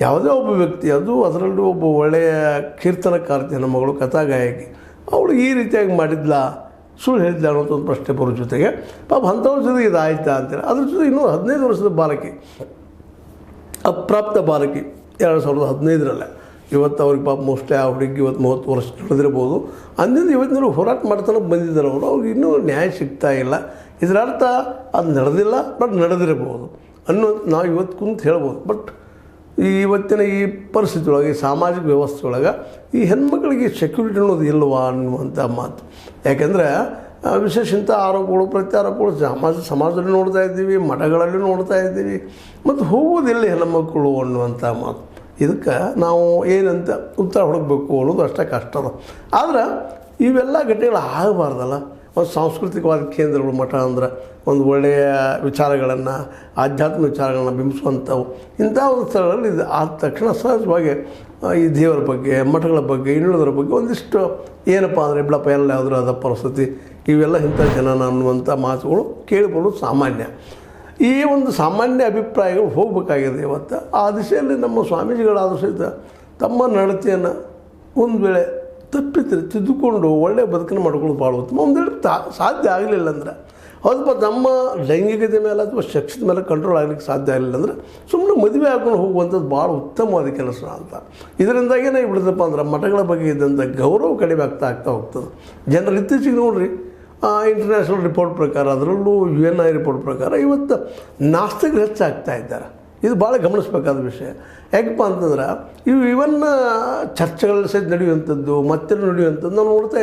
ಯಾವುದೇ ಒಬ್ಬ ವ್ಯಕ್ತಿ, ಅದು ಅದರಲ್ಲೂ ಒಬ್ಬ ಒಳ್ಳೆಯ ಕೀರ್ತನಕಾರ್ತಿ ನನ್ನ ಮಗಳು, ಕಥಾಗಾಯಕಿ, ಅವಳು ಈ ರೀತಿಯಾಗಿ ಮಾಡಿದ್ಲಾ, ಸುಳ್ಳು ಹೇಳಿದ್ಲ ಅನ್ನೋಂಥ ಒಂದು ಪ್ರಶ್ನೆ ಬರೋ ಜೊತೆಗೆ ಪಾಪ ಅಂಥವ್ರ ಜೊತೆಗೆ ಇದಾಯ್ತಾ ಅಂತೇಳಿ. ಅದ್ರ ಜೊತೆ ಇನ್ನೂ 15 ವರ್ಷದ ಬಾಲಕಿ, ಅಪ್ರಾಪ್ತ ಬಾಲಕಿ, 2015 ಇವತ್ತು ಅವ್ರಿಗೆ ಪಾಪ ಮೋಸ್ಟ್ಲಿ ಆ ಹುಡುಗಿ ಇವತ್ತು 30 ವರ್ಷ ನಡೆದಿರ್ಬೋದು. ಅಂದಿಂದ ಇವತ್ತಿನ ಹೋರಾಟ ಮಾಡ್ತಾನೆ ಬಂದಿದ್ದಾರೆ ಅವರು. ಅವ್ರಿಗೆ ಇನ್ನೂ ನ್ಯಾಯ ಸಿಗ್ತಾ ಇಲ್ಲ. ಇದರ ಅರ್ಥ ಅದು ನಡೆದಿಲ್ಲ, ಬಟ್ ನಡೆದಿರಬಹುದು ಅನ್ನೋದು ನಾವು ಇವತ್ತು ಕುಂತು ಹೇಳ್ಬೋದು. ಬಟ್ ಇವತ್ತಿನ ಈ ಪರಿಸ್ಥಿತಿ ಒಳಗೆ, ಈ ಸಾಮಾಜಿಕ ವ್ಯವಸ್ಥೆ ಒಳಗೆ ಈ ಹೆಣ್ಮಕ್ಳಿಗೆ ಸೆಕ್ಯೂರಿಟಿ ಅನ್ನೋದು ಇಲ್ವಾ ಅನ್ನುವಂಥ ಮಾತು. ಯಾಕೆಂದರೆ ವಿಶೇಷ ಇಂಥ ಆರೋಪಗಳು, ಪ್ರತ್ಯಾರೋಪಗಳು ಸಮಾಜದಲ್ಲಿ ನೋಡ್ತಾ ಇದ್ದೀವಿ, ಮಠಗಳಲ್ಲಿ ನೋಡ್ತಾ ಇದ್ದೀವಿ, ಮತ್ತು ಹೋಗೋದಿಲ್ಲ ಹೆಣ್ಮಕ್ಕಳು ಅನ್ನುವಂಥ ಮಾತು. ಇದಕ್ಕೆ ನಾವು ಏನಂತ ಉತ್ತರ ಹುಡುಕಬೇಕು ಅನ್ನೋದು ಅಷ್ಟೇ ಕಷ್ಟ ಅದ. ಆದ್ರೆ ಇವೆಲ್ಲ ಘಟನೆಗಳು ಆಗಬಾರ್ದಲ್ಲ. ಒಂದು ಸಾಂಸ್ಕೃತಿಕವಾದ ಕೇಂದ್ರಗಳು, ಮಠ ಅಂದ್ರೆ ಒಂದು ಒಳ್ಳೆಯ ವಿಚಾರಗಳನ್ನು, ಆಧ್ಯಾತ್ಮಿಕ ವಿಚಾರಗಳನ್ನು ಬಿಂಬಿಸುವಂಥವು. ಇಂಥ ಒಂದು ಸ್ಥಳಗಳಲ್ಲಿ ಇದು ಆದ ತಕ್ಷಣ ಸಹಜವಾಗಿ ಈ ದೇವರ ಬಗ್ಗೆ, ಮಠಗಳ ಬಗ್ಗೆ, ಇನ್ನುಳಿದರ ಬಗ್ಗೆ ಒಂದಿಷ್ಟು ಏನಪ್ಪ ಅಂದರೆ ಬಿಡಪ್ಪ ಎಲ್ಲ ಯಾವುದ್ರ ಅದ ಪರಿಸ್ಥಿತಿ, ಇವೆಲ್ಲ ಇಂಥ ಜನನ ಅನ್ನುವಂಥ ಮಾತುಗಳು ಕೇಳಿಕೊಳ್ಳೋದು ಸಾಮಾನ್ಯ. ಈ ಒಂದು ಸಾಮಾನ್ಯ ಅಭಿಪ್ರಾಯಗಳು ಹೋಗಬೇಕಾಗಿದೆ ಇವತ್ತು. ಆ ದಿಶೆಯಲ್ಲಿ ನಮ್ಮ ಸ್ವಾಮೀಜಿಗಳಾದರೂ ಸಹಿತ ತಮ್ಮ ನಡತೆಯನ್ನು ಒಂದು ವೇಳೆ ತಪ್ಪಿದ್ರೆ ತಿದ್ದುಕೊಂಡು ಒಳ್ಳೆಯ ಬದುಕನ್ನು ಮಾಡ್ಕೊಳ್ಳೋದು ಭಾಳ ಉತ್ತಮ. ಒಂದು ವೇಳೆ ಸಾಧ್ಯ ಆಗಲಿಲ್ಲ ಅಂದ್ರೆ, ಹೌದಪ್ಪ ನಮ್ಮ ಲೈಂಗಿಕತೆ ಮೇಲೆ ಅಥವಾ ಶಕ್ತಿಯ ಮೇಲೆ ಕಂಟ್ರೋಲ್ ಆಗಲಿಕ್ಕೆ ಸಾಧ್ಯ ಆಗಲಿಲ್ಲ ಅಂದರೆ ಸುಮ್ಮನೆ ಮದುವೆ ಹಾಕೊಂಡು ಹೋಗುವಂಥದ್ದು ಭಾಳ ಉತ್ತಮವಾದ ಕೆಲಸ ಅಂತ. ಇದರಿಂದಾಗಿ ಏನು ಬಿಡ್ತಪ್ಪ ಅಂದ್ರೆ ಮಠಗಳ ಬಗ್ಗೆ ಇದ್ದಂಥ ಗೌರವ ಕಡಿಮೆ ಆಗ್ತಾ ಹೋಗ್ತದೆ. ಜನರು ಇತ್ತೀಚೆಗೆ ನೋಡ್ರಿ, ಇಂಟರ್ನ್ಯಾಷನಲ್ ರಿಪೋರ್ಟ್ ಪ್ರಕಾರ, ಅದರಲ್ಲೂ UN ರಿಪೋರ್ಟ್ ಪ್ರಕಾರ ಇವತ್ತು ನಾಸ್ತಿಕರು ಹೆಚ್ಚಾಗ್ತಾ ಇದ್ದಾರೆ. ಇದು ಭಾಳ ಗಮನಿಸಬೇಕಾದ ವಿಷಯ. ಯಾಕಪ್ಪ ಅಂತಂದ್ರೆ ಇವನ್ನ ಚರ್ಚೆಗಳಲ್ಲಿ ಸಹಿತ ನಡೆಯುವಂಥದ್ದು, ಮತ್ತೆ ನಡೆಯುವಂಥದ್ದು ನಾವು ನೋಡ್ತಾ